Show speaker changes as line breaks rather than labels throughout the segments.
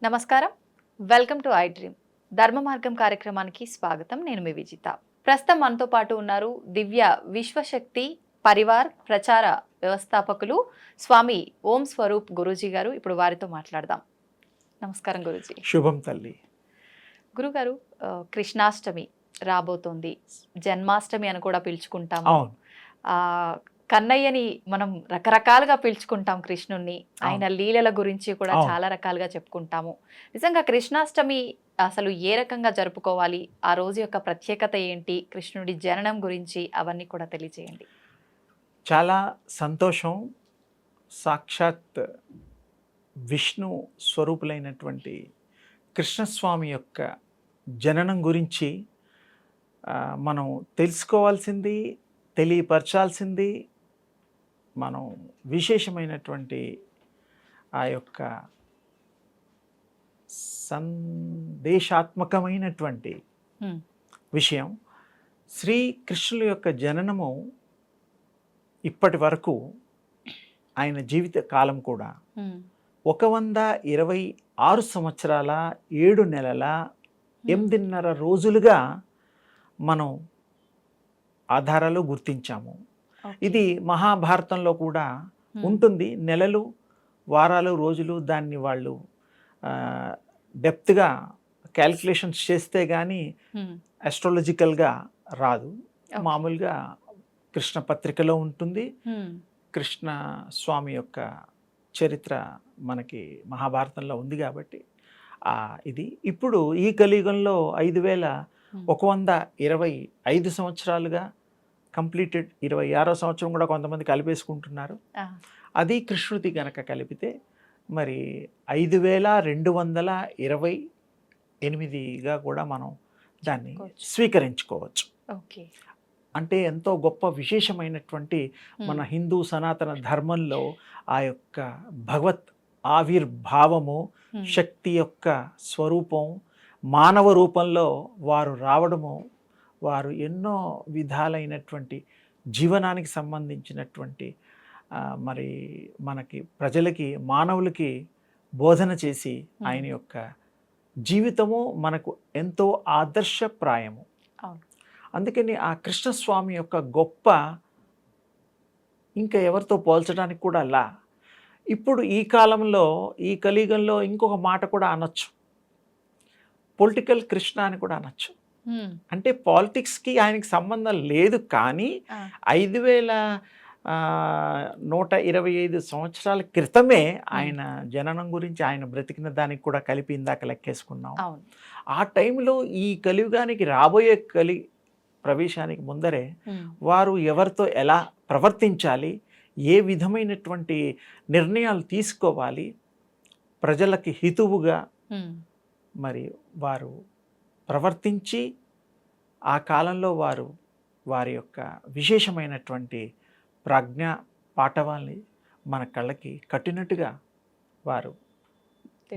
నమస్కారం, welcome to I dream. ధర్మ మార్గం కార్యక్రమానికి స్వాగతం. నేను మీ విజిత. ప్రస్తుతం మనతో పాటు ఉన్నారు దివ్య విశ్వశక్తి పరివార్ ప్రచార వ్యవస్థాపకులు స్వామి ఓం స్వరూప్ గురూజీ గారు. ఇప్పుడు వారితో మాట్లాడదాం. నమస్కారం గురూజీ.
శుభం తల్లి.
గురుగారు, కృష్ణాష్టమి రాబోతోంది, జన్మాష్టమి అని కూడా పిలుచుకుంటాము. కన్నయ్యని మనం రకరకాలుగా పిలుచుకుంటాం, కృష్ణుణ్ణి, ఆయన లీలల గురించి కూడా చాలా రకాలుగా చెప్పుకుంటాము. నిజంగా కృష్ణాష్టమి అసలు ఏ రకంగా జరుపుకోవాలి, ఆ రోజు యొక్క ప్రత్యేకత ఏంటి, కృష్ణుడి జననం గురించి అవన్నీ కూడా తెలియజేయండి.
చాలా సంతోషం. సాక్షాత్ విష్ణు స్వరూపులైనటువంటి కృష్ణస్వామి యొక్క జననం గురించి మనం తెలుసుకోవాల్సింది, తెలియపరచాల్సింది, మనం విశేషమైనటువంటి ఆ యొక్క సందేశాత్మకమైనటువంటి విషయం. శ్రీకృష్ణుల యొక్క జననము ఇప్పటి వరకు ఆయన జీవిత కాలం కూడా 126 సంవత్సరాల 7 నెలల 8.5 రోజులుగా మనం ఆధారాలు గుర్తించాము. ఇది మహాభారతంలో కూడా ఉంటుంది. నెలలు, వారాలు, రోజులు దాన్ని వాళ్ళు డెప్త్గా క్యాల్కులేషన్స్ చేస్తే కానీ ఆస్ట్రాలజికల్గా రాదు. మామూలుగా కృష్ణ పత్రికలో ఉంటుంది. కృష్ణ స్వామి యొక్క చరిత్ర మనకి మహాభారతంలో ఉంది కాబట్టి ఇది ఇప్పుడు ఈ కలియుగంలో 5125 సంవత్సరాలుగా కంప్లీటెడ్. 26వ సంవత్సరం కూడా కొంతమంది కలిపేసుకుంటున్నారు. అది కృష్ణుడి కనుక కలిపితే మరి 5228గా కూడా మనం దాన్ని స్వీకరించుకోవచ్చు. అంటే ఎంతో గొప్ప విశేషమైనటువంటి మన హిందూ సనాతన ధర్మంలో ఆ యొక్క భగవత్ ఆవిర్భావము, శక్తి యొక్క స్వరూపం, మానవ రూపంలో వారు రావడము, వారు ఎన్నో విధాలైనటువంటి జీవనానికి సంబంధించినటువంటి మరి మనకి ప్రజలకి, మానవులకి బోధన చేసి ఆయన యొక్క జీవితము మనకు ఎంతో ఆదర్శప్రాయము. అందుకని ఆ కృష్ణస్వామి యొక్క గొప్ప ఇంకా ఎవరితో పోల్చడానికి కూడా లా. ఇప్పుడు ఈ కాలంలో, ఈ కలియుగంలో ఇంకొక మాట కూడా అనొచ్చు, పొలిటికల్ కృష్ణ అని కూడా అనొచ్చు. అంటే పాలిటిక్స్కి ఆయనకి సంబంధం లేదు, కానీ 5125 సంవత్సరాల క్రితమే ఆయన జననం గురించి, ఆయన బ్రతికిన దానికి కూడా కలిపి ఇందాక లెక్కేసుకున్నాం. ఆ టైంలో ఈ కలియుగానికి రాబోయే ప్రవేశానికి ముందరే వారు ఎవరితో ఎలా ప్రవర్తించాలి, ఏ విధమైనటువంటి నిర్ణయాలు తీసుకోవాలి, ప్రజలకి హితువుగా మరి వారు ప్రవర్తించి ఆ కాలంలో వారి యొక్క విశేషమైనటువంటి ప్రజ్ఞ పాఠవాల్ని మన కళ్ళకి కట్టినట్టుగా వారు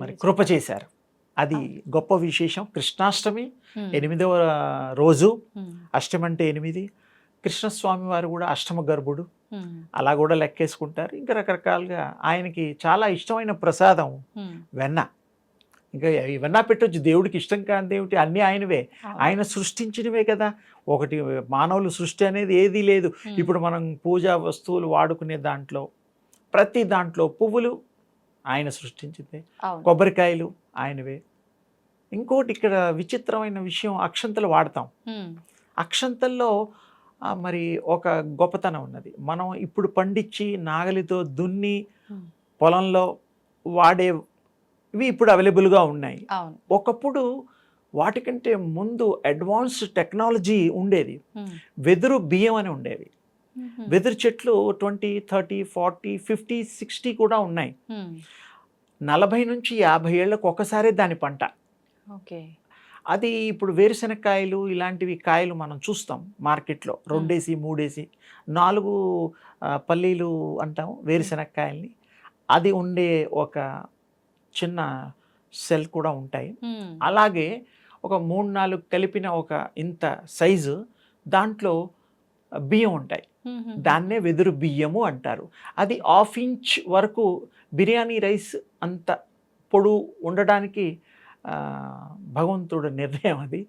మరి కృప చేశారు. అది గొప్ప విశేషం. కృష్ణాష్టమి 8వ రోజు, అష్టమి అంటే 8. కృష్ణస్వామి వారు కూడా అష్టమ గర్భుడు, అలా కూడా లెక్కేసుకుంటారు. ఇంకా రకరకాలుగా ఆయనకి చాలా ఇష్టమైన ప్రసాదం వెన్న. ఇంకా ఇవన్నా పెట్టొచ్చు, దేవుడికి ఇష్టం కాని దేవుడి అన్నీ ఆయనవే, ఆయన సృష్టించినవే కదా. ఒకటి మానవులు సృష్టి అనేది ఏదీ లేదు. ఇప్పుడు మనం పూజా వస్తువులు వాడుకునే దాంట్లో, ప్రతి దాంట్లో పువ్వులు ఆయన సృష్టించిందే, కొబ్బరికాయలు ఆయనవే. ఇంకోటి ఇక్కడ విచిత్రమైన విషయం, అక్షంతలు వాడతాం. అక్షంతల్లో మరి ఒక గొప్పతనం ఉన్నది. మనం ఇప్పుడు పండించి నాగలితో దున్ని పొలంలో వాడేవి ఇప్పుడు అవైలబుల్గా ఉన్నాయి. ఒకప్పుడు వాటికంటే ముందు అడ్వాన్స్డ్ టెక్నాలజీ ఉండేది. వెదురు బియ్యం అని ఉండేవి. వెదురు చెట్లు 20, 30, 40, 50, 60 కూడా ఉన్నాయి. 40 నుంచి 50 ఏళ్ళకు ఒకసారి దాని పంట. అది ఇప్పుడు వేరుశెనక్కాయలు ఇలాంటివి కాయలు మనం చూస్తాం మార్కెట్లో, 2 ఏసి 3 ఏసి 4 పల్లీలు అంటాం వేరుశెనక్కాయల్ని. అది ఉండే ఒక చిన్న సెల్ కూడా ఉంటాయి. అలాగే ఒక 3-4 కలిపిన ఒక ఇంత సైజు, దాంట్లో బియ్యం ఉంటాయి, దాన్నే వెదురు బియ్యము అంటారు. అది 1/2 ఇంచ్ వరకు బిర్యానీ రైస్ అంత పొడవు ఉండడానికి భగవంతుడు నిర్ణయం అది.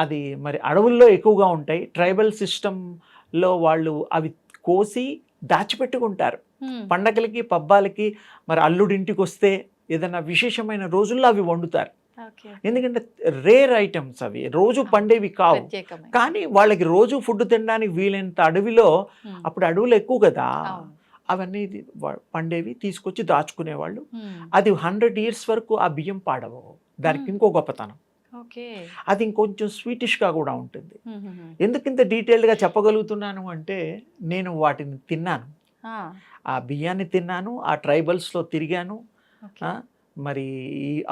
అది మరి అడవుల్లో ఎక్కువగా ఉంటాయి. ట్రైబల్ సిస్టంలో వాళ్ళు అవి కోసి దాచిపెట్టుకుంటారు. పండగలకి పబ్బాలకి మరి అల్లుడింటికి వస్తే ఏదైనా విశేషమైన రోజుల్లో అవి వండుతారు. ఎందుకంటే రేర్ ఐటమ్స్ అవి, రోజు పండేవి కావు. కానీ వాళ్ళకి రోజు ఫుడ్ తినడానికి వీలైనంత అడవిలో, అప్పుడు అడవులు ఎక్కువ కదా, అవన్నీ పండేవి తీసుకొచ్చి దాచుకునేవాళ్ళు. అది 100 years వరకు ఆ బియ్యం పాడవు. దానికి ఇంకో గొప్పతనం, అది ఇంకొంచెం స్వీటిష్గా కూడా ఉంటుంది. ఎందుకు ఇంత డీటెయిల్డ్గా చెప్పగలుగుతున్నాను అంటే, నేను వాటిని తిన్నాను, ఆ బియ్యాన్ని తిన్నాను, ఆ ట్రైబల్స్లో తిరిగాను. మరి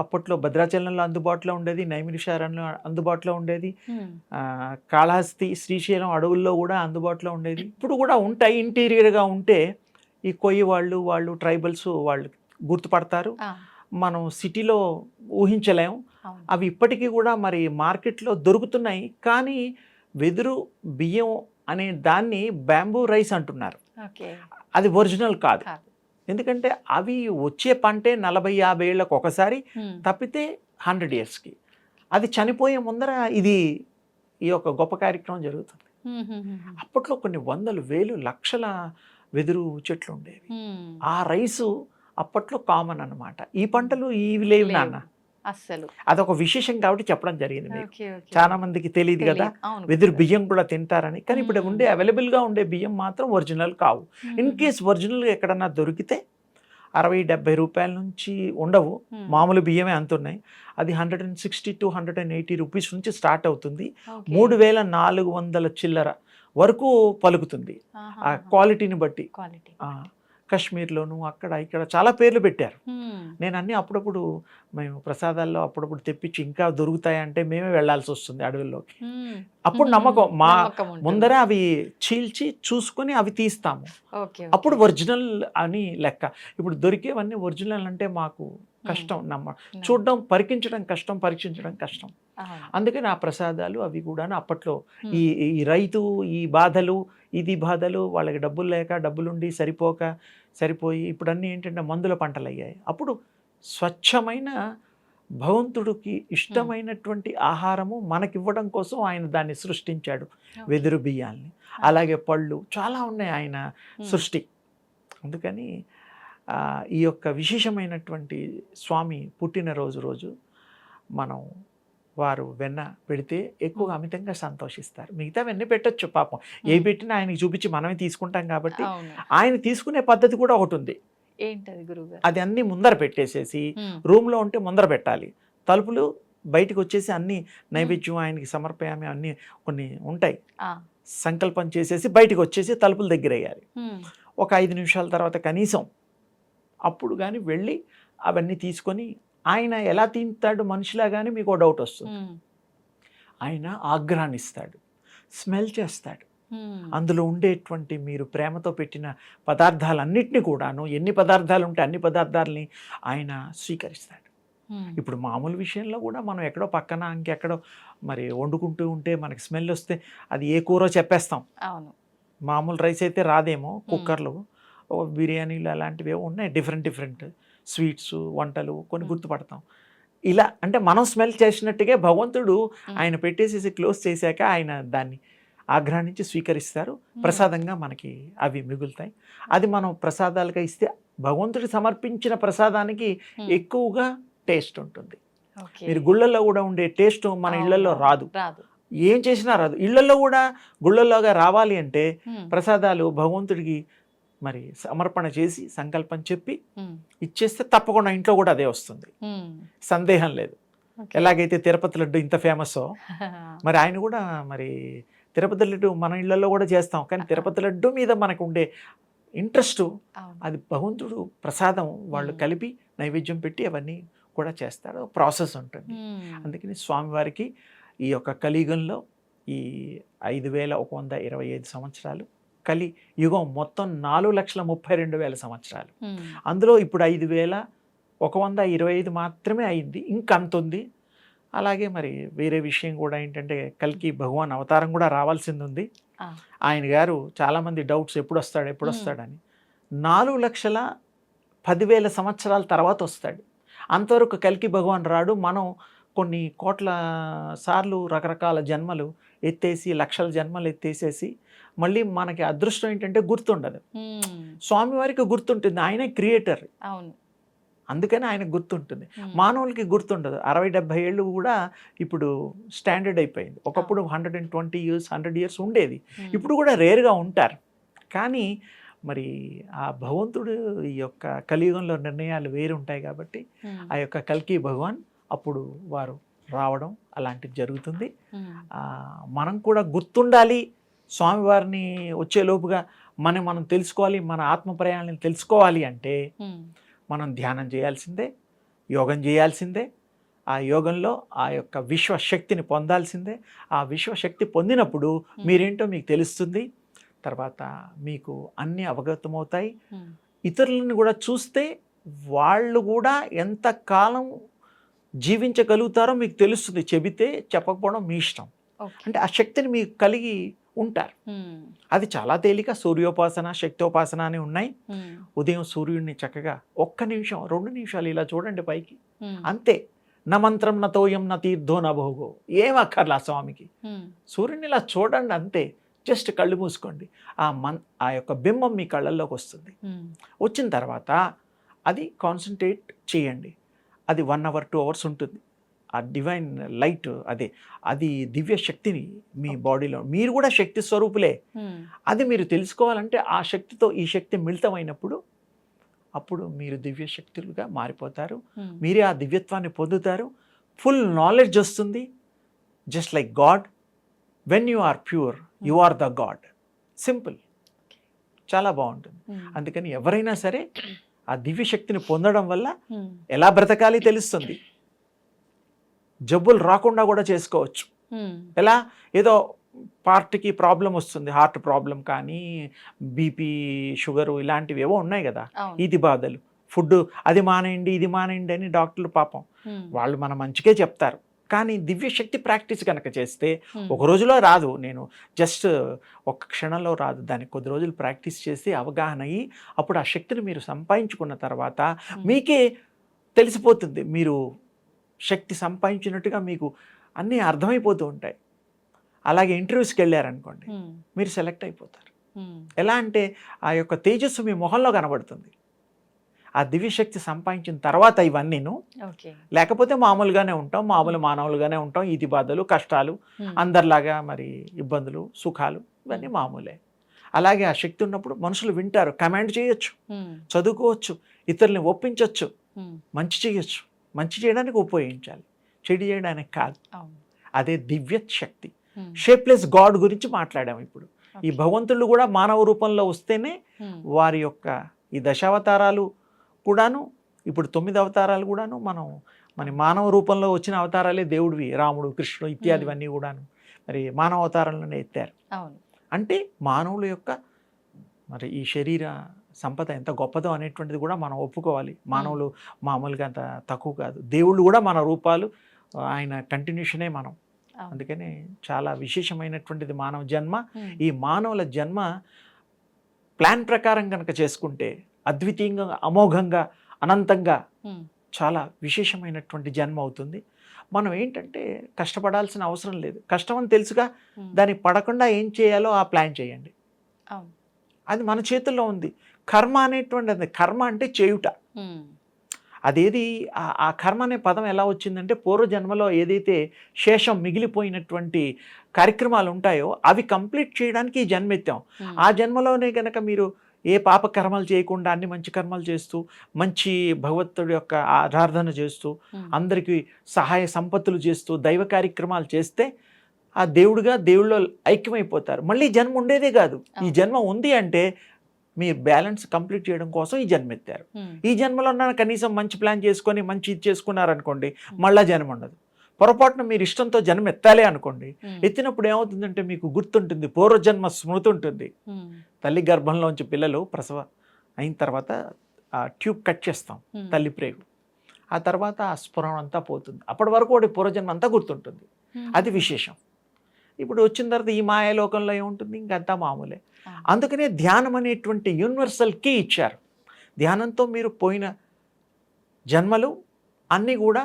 అప్పట్లో భద్రాచలంలో అందుబాటులో ఉండేది, నైమిషారణ్యంలో అందుబాటులో ఉండేది, కాళహస్తి శ్రీశైలం అడవుల్లో కూడా అందుబాటులో ఉండేది. ఇప్పుడు కూడా ఉంటాయి. ఇంటీరియర్గా ఉంటే ఈ కొయ్యి వాళ్ళు ట్రైబల్స్ వాళ్ళు గుర్తుపడతారు. మనం సిటీలో ఊహించలేం. అవి ఇప్పటికీ కూడా మరి మార్కెట్లో దొరుకుతున్నాయి. కానీ వెదురు బియ్యం అనే దాన్ని బ్యాంబూ రైస్ అంటున్నారు. అది ఒరిజినల్ కాదు. ఎందుకంటే అవి వచ్చే పంటే 40-50 ఏళ్ళకు ఒకసారి, తప్పితే 100 yearsకి. అది చనిపోయే ముందర ఈ యొక్క గొప్ప కార్యక్రమం జరుగుతుంది. అప్పట్లో కొన్ని వందలు, వేలు, లక్షల వెదురు చెట్లు ఉండేవి. ఆ రైసు అప్పట్లో కామన్ అన్నమాట. ఈ పంటలు ఇవి లేవు నాన్న, అస్సలు. అదొక విశేషం కాబట్టి చెప్పడం జరిగింది మీకు. చాలా మందికి తెలియదు కదా వెదురు బియ్యం కూడా తింటారని. కానీ ఇప్పుడు ఉండే అవైలబుల్గా ఉండే బియ్యం మాత్రం ఒరిజినల్ కావు. ఇన్ కేస్ ఒరిజినల్గా ఎక్కడన్నా దొరికితే 60-70 రూపాయల నుంచి ఉండవు, మామూలు బియ్యమే అంతున్నాయి. అది 160 to 180 రూపీస్ నుంచి స్టార్ట్ అవుతుంది. 3400 చిల్లర వరకు పలుకుతుంది ఆ క్వాలిటీని బట్టి. కాశ్మీర్లోను అక్కడ ఇక్కడ చాలా పేర్లు పెట్టారు. నేను అన్నీ అప్పుడప్పుడు మేము ప్రసాదాల్లో అప్పుడప్పుడు తెప్పించి ఇంకా దొరుకుతాయంటే మేమే వెళ్ళాల్సి వస్తుంది అడవుల్లోకి. అప్పుడు నమ్మకం, మా ముందర అవి చీల్చి చూసుకొని అవి తీస్తాము. అప్పుడు ఒరిజినల్ అని లెక్క. ఇప్పుడు దొరికేవన్నీ ఒరిజినల్ అంటే మాకు కష్టం, చూడడం, పరికించడం కష్టం, పరీక్షించడం కష్టం. అందుకని ఆ ప్రసాదాలు అవి కూడా అప్పట్లో ఈ రైతు ఈ బాధలు, ఇది బాధలు, వాళ్ళకి డబ్బులు లేక, డబ్బులుండి సరిపోయి ఇప్పుడు అన్నీ ఏంటంటే మందుల పంటలు అయ్యాయి. అప్పుడు స్వచ్ఛమైన భగవంతుడికి ఇష్టమైనటువంటి ఆహారము మనకివ్వడం కోసం ఆయన దాన్ని సృష్టించాడు, వెదురు బియ్యాల్ని. అలాగే పళ్ళు చాలా ఉన్నాయి ఆయన సృష్టి. అందుకని ఈ యొక్క విశేషమైనటువంటి స్వామి పుట్టినరోజు మనం వారు వెన్న పెడితే ఎక్కువగా అమితంగా సంతోషిస్తారు. మిగతా వెన్న పెట్టచ్చు పాపం, ఏ పెట్టినా ఆయనకి చూపించి మనమే తీసుకుంటాం కాబట్టి. ఆయన తీసుకునే పద్ధతి కూడా ఒకటి ఉంది.
ఏంటది గురువుగారు?
అది అన్ని ముందర పెట్టేసేసి, రూమ్లో ఉంటే ముందర పెట్టాలి, తలుపులు బయటకు వచ్చేసి అన్ని నైవేద్యం ఆయనకి సమర్పయామి అన్ని కొన్ని ఉంటాయి, సంకల్పం చేసేసి బయటకు వచ్చేసి తలుపుల దగ్గర వేయాలి. ఒక 5 నిమిషాల తర్వాత కనీసం అప్పుడు కానీ వెళ్ళి అవన్నీ తీసుకొని, ఆయన ఎలా తింటాడు మనిషిలా కానీ మీకు డౌట్ వస్తుంది. ఆయన ఆగ్రహాన్నిస్తాడు, స్మెల్ చేస్తాడు. అందులో ఉండేటువంటి మీరు ప్రేమతో పెట్టిన పదార్థాలన్నింటినీ కూడాను, ఎన్ని పదార్థాలు ఉంటే అన్ని పదార్థాలని ఆయన స్వీకరిస్తాడు. ఇప్పుడు మామూలు విషయంలో కూడా మనం ఎక్కడో పక్కన ఇంకెక్కడో మరి వండుకుంటూ ఉంటే మనకి స్మెల్ వస్తే అది ఏ కూరో చెప్పేస్తాం. మామూలు రైస్ అయితే రాదేమో, కుక్కర్లు, బిర్యానీలు అలాంటివి ఉన్నాయి, డిఫరెంట్ స్వీట్స్ వంటలు కొన్ని గుర్తుపడతాం. ఇలా అంటే మనం స్మెల్ చేసినట్టుగా భగవంతుడు ఆయన పెట్టేసేసి క్లోజ్ చేశాక ఆయన దాన్ని ఆగ్రహించి స్వీకరిస్తారు. ప్రసాదంగా మనకి అవి మిగులుతాయి. అది మనం ప్రసాదాలుగా ఇస్తే భగవంతుడు సమర్పించిన ప్రసాదానికి ఎక్కువగా టేస్ట్ ఉంటుంది. మీరు గుళ్ళల్లో కూడా ఉండే టేస్ట్ మన ఇళ్లలో రాదు, ఏం చేసినా రాదు. ఇళ్లలో కూడా గుళ్ళల్లోగా రావాలి అంటే ప్రసాదాలు భగవంతుడికి మరి సమర్పణ చేసి సంకల్పం చెప్పి ఇచ్చేస్తే తప్పకుండా ఇంట్లో కూడా అదే వస్తుంది, సందేహం లేదు. ఎలాగైతే తిరుపతి లడ్డు ఇంత ఫేమస్, మరి ఆయన కూడా మరి తిరుపతి లడ్డు మన ఇళ్లలో కూడా చేస్తాం. కానీ తిరుపతి లడ్డు మీద మనకు ఉండే ఇంట్రెస్ట్, అది భగవంతుడు ప్రసాదం వాళ్ళు కలిపి నైవేద్యం పెట్టి అవన్నీ కూడా చేస్తారు, ప్రాసెస్ ఉంటుంది. అందుకని స్వామివారికి ఈ యొక్క కలియుగంలో ఈ 5125 సంవత్సరాలు, కలి యుగం మొత్తం 4,32,000 సంవత్సరాలు. అందులో ఇప్పుడు 5,125 మాత్రమే అయింది, ఇంకంత ఉంది. అలాగే మరి వేరే విషయం కూడా ఏంటంటే కల్కి భగవాన్ అవతారం కూడా రావాల్సింది ఉంది. ఆయన గారు చాలామంది డౌట్స్ ఎప్పుడు వస్తాడని 4,10,000 సంవత్సరాల తర్వాత వస్తాడు. అంతవరకు కల్కి భగవాన్ రాడు. మనం కొన్ని కోట్ల సార్లు రకరకాల జన్మలు ఎత్తేసి లక్షల జన్మలు ఎత్తేసేసి మళ్ళీ మనకి అదృష్టం ఏంటంటే గుర్తుండదు. స్వామివారికి గుర్తుంటుంది, ఆయనే క్రియేటర్.
అవును,
అందుకని ఆయనకు గుర్తుంటుంది. మానవులకి గుర్తుండదు. 60-70 ఏళ్ళు కూడా ఇప్పుడు స్టాండర్డ్ అయిపోయింది. ఒకప్పుడు 120 years 100 years ఉండేది. ఇప్పుడు కూడా రేర్గా ఉంటారు. కానీ మరి ఆ భగవంతుడు ఈ యొక్క కలియుగంలో నిర్ణయాలు వేరు ఉంటాయి కాబట్టి ఆ యొక్క కల్కి భగవాన్ అప్పుడు వారు రావడం అలాంటిది జరుగుతుంది. మనం కూడా గుర్తుండాలి, స్వామివారిని వచ్చేలోపుగా మనం తెలుసుకోవాలి, మన ఆత్మ ప్రయాణాలను తెలుసుకోవాలి అంటే మనం ధ్యానం చేయాల్సిందే, యోగం చేయాల్సిందే. ఆ యోగంలో ఆ యొక్క విశ్వశక్తిని పొందాల్సిందే. ఆ విశ్వశక్తి పొందినప్పుడు మీరేంటో మీకు తెలుస్తుంది. తర్వాత మీకు అన్నీ అవగతమవుతాయి. ఇతరులను కూడా చూస్తే వాళ్ళు కూడా ఎంత కాలం జీవించగలుగుతారో మీకు తెలుస్తుంది. చెబితే చెప్పకపోవడం మీ ఇష్టం. అంటే ఆ శక్తిని మీకు కలిగి ఉంటారు. అది చాలా తేలిక. సూర్యోపాసన, శక్తోపాసన అని ఉన్నాయి. ఉదయం సూర్యుడిని చక్కగా 1 నిమిషం 2 నిమిషాలు ఇలా చూడండి పైకి, అంతే. నా మంత్రం నా తోయం నా తీర్థో నా భోగో, ఏం అక్కర్లా స్వామికి. సూర్యుని ఇలా చూడండి అంతే. జస్ట్ కళ్ళు మూసుకోండి. ఆ యొక్క బింబం మీ కళ్ళల్లోకి వస్తుంది. వచ్చిన తర్వాత అది కాన్సన్ట్రేట్ చేయండి. అది 1 hour 2 hours ఉంటుంది. ఆ డివైన్ లైట్ అది దివ్య శక్తిని మీ బాడీలో, మీరు కూడా శక్తి స్వరూపులే. అది మీరు తెలుసుకోవాలంటే ఆ శక్తితో ఈ శక్తి మిళితమైనప్పుడు అప్పుడు మీరు దివ్య శక్తులుగా మారిపోతారు. మీరే ఆ దివ్యత్వాన్ని పొందుతారు. ఫుల్ నాలెడ్జ్ వస్తుంది. Just like God. When you are pure you are the God. Simple. చాలా బాగుంటుంది. అందుకని ఎవరైనా సరే ఆ దివ్య శక్తిని పొందడం వల్ల ఎలా బ్రతకాలి తెలుస్తుంది. జబ్బులు రాకుండా కూడా చేసుకోవచ్చు. ఎలా? ఏదో పార్ట్కి ప్రాబ్లం వస్తుంది, హార్ట్ ప్రాబ్లం కానీ బీపీ షుగరు ఇలాంటివి ఏవో ఉన్నాయి కదా, ఇది బాధలు, ఫుడ్ అది మానేయండి ఇది మానేయండి అని డాక్టర్లు పాపం వాళ్ళు మన మంచికే చెప్తారు. కానీ దివ్యశక్తి ప్రాక్టీస్ కనుక చేస్తే ఒక రోజులో రాదు. నేను జస్ట్ ఒక క్షణంలో రాదు. దానికి కొద్ది రోజులు ప్రాక్టీస్ చేసి అవగాహన అయ్యి అప్పుడు ఆ శక్తిని మీరు సంపాదించుకున్న తర్వాత మీకే తెలిసిపోతుంది. మీరు శక్తి సంపాదించినట్టుగా మీకు అన్నీ అర్థమైపోతూ ఉంటాయి. అలాగే ఇంటర్వ్యూస్కి వెళ్ళారనుకోండి, మీరు సెలెక్ట్ అయిపోతారు. ఎలా అంటే ఆ యొక్క తేజస్సు మీ మొహంలో కనబడుతుంది. ఆ దివ్యశక్తి సంపాదించిన తర్వాత ఇవన్నీను. లేకపోతే మామూలుగానే ఉంటాం, మానవులుగానే ఉంటాం. ఇది బాధలు కష్టాలు అందరిలాగా, మరి ఇబ్బందులు సుఖాలు ఇవన్నీ మామూలే. అలాగే ఆ శక్తి ఉన్నప్పుడు మనుషులు వింటారు, కమాండ్ చేయొచ్చు, చదువుకోవచ్చు, ఇతరుల్ని ఒప్పించవచ్చు, మంచి చేయొచ్చు. మంచి చేయడానికి ఉపయోగించాలి, చెడు చేయడానికి కాదు. అదే దివ్య శక్తి. షేప్లెస్ గాడ్ గురించి మాట్లాడాము. ఇప్పుడు ఈ భగవంతుళ్ళు కూడా మానవ రూపంలో వస్తేనే వారి యొక్క ఈ దశావతారాలు కూడాను, ఇప్పుడు 9 అవతారాలు కూడాను మన మానవ రూపంలో వచ్చిన అవతారాలే దేవుడివి. రాముడు, కృష్ణుడు ఇత్యాదివన్నీ కూడాను మరి మానవ అవతారంలోనే ఎత్తారు. అంటే మానవుల యొక్క మరి ఈ శరీర సంపద ఎంత గొప్పదో అనేటువంటిది కూడా మనం ఒప్పుకోవాలి. మానవులు మామూలుగా అంత తక్కువ కాదు. దేవుళ్ళు కూడా మన రూపాలు, ఆయన కంటిన్యూషనే మనం. అందుకని చాలా విశేషమైనటువంటిది మానవ జన్మ. ఈ మానవుల జన్మ ప్లాన్ ప్రకారం కనుక చేసుకుంటే అద్వితీయంగా, అమోఘంగా, అనంతంగా చాలా విశేషమైనటువంటి జన్మ అవుతుంది. మనం ఏంటంటే కష్టపడాల్సిన అవసరం లేదు. కష్టం అని తెలుసుగా, దాన్ని పడకుండా ఏం చేయాలో ఆ ప్లాన్ చేయండి. అది మన చేతుల్లో ఉంది. కర్మ అనేటువంటిది, కర్మ అంటే చేయుట. అదేది ఆ కర్మ అనే పదం ఎలా వచ్చిందంటే పూర్వజన్మలో ఏదైతే శేషం మిగిలిపోయినటువంటి కార్యక్రమాలు ఉంటాయో అవి కంప్లీట్ చేయడానికి ఈ జన్మెత్తాం. ఆ జన్మలోనే కనుక మీరు ఏ పాప కర్మలు చేయకుండా అన్ని మంచి కర్మలు చేస్తూ, మంచి భగవంతుడి యొక్క ఆరాధన చేస్తూ, అందరికీ సహాయ సంపత్తులు చేస్తూ, దైవ కార్యక్రమాలు చేస్తే ఆ దేవుళ్ళో ఐక్యమైపోతారు. మళ్ళీ జన్మ ఉండేదే కాదు. ఈ జన్మ ఉంది అంటే మీరు బ్యాలెన్స్ కంప్లీట్ చేయడం కోసం ఈ జన్మ ఎత్తారు. ఈ జన్మలో కనీసం మంచి ప్లాన్ చేసుకొని మంచి ఇది చేసుకున్నారనుకోండి, మళ్ళీ జన్మ ఉండదు. పొరపాటున మీరు ఇష్టంతో జన్మ ఎత్తాలే అనుకోండి, ఎత్తినప్పుడు ఏమవుతుందంటే మీకు గుర్తుంటుంది, పూర్వజన్మ స్మృతి ఉంటుంది. తల్లి గర్భంలోంచి పిల్లలు ప్రసవ అయిన తర్వాత ఆ ట్యూబ్ కట్ చేస్తాం, తల్లి ప్రేగు. ఆ తర్వాత ఆ స్ఫురణ అంతా పోతుంది. అప్పటి వరకు వాడి పూర్వజన్మ అంతా గుర్తుంటుంది. అది విశేషం. ఇప్పుడు వచ్చిన తర్వాత ఈ మాయాలోకంలో ఏముంటుంది, ఇంకంతా మామూలే. అందుకనే ధ్యానం అనేటువంటి యూనివర్సల్ కీ ఇచ్చారు. ధ్యానంతో మీరు పోయిన జన్మలు అన్నీ కూడా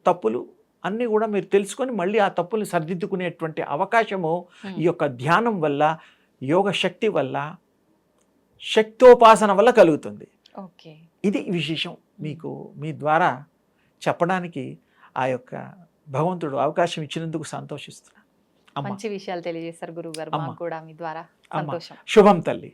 తప్పులు అన్నీ కూడా మీరు తెలుసుకొని మళ్ళీ ఆ తప్పులు సరిదిద్దుకునేటువంటి అవకాశము ఈ యొక్క ధ్యానం వల్ల, యోగ శక్తి వల్ల, శక్తోపాసన వల్ల కలుగుతుంది.
ఓకే,
ఇది విశేషం మీకు మీ ద్వారా చెప్పడానికి ఆ యొక్క భగవంతుడు అవకాశం ఇచ్చినందుకు సంతోషిస్తున్నా.
మంచి విషయాలు తెలియజేస్తారు గురువు గారు, మాకు కూడా మీ ద్వారా సంతోషం.
శుభం తల్లి.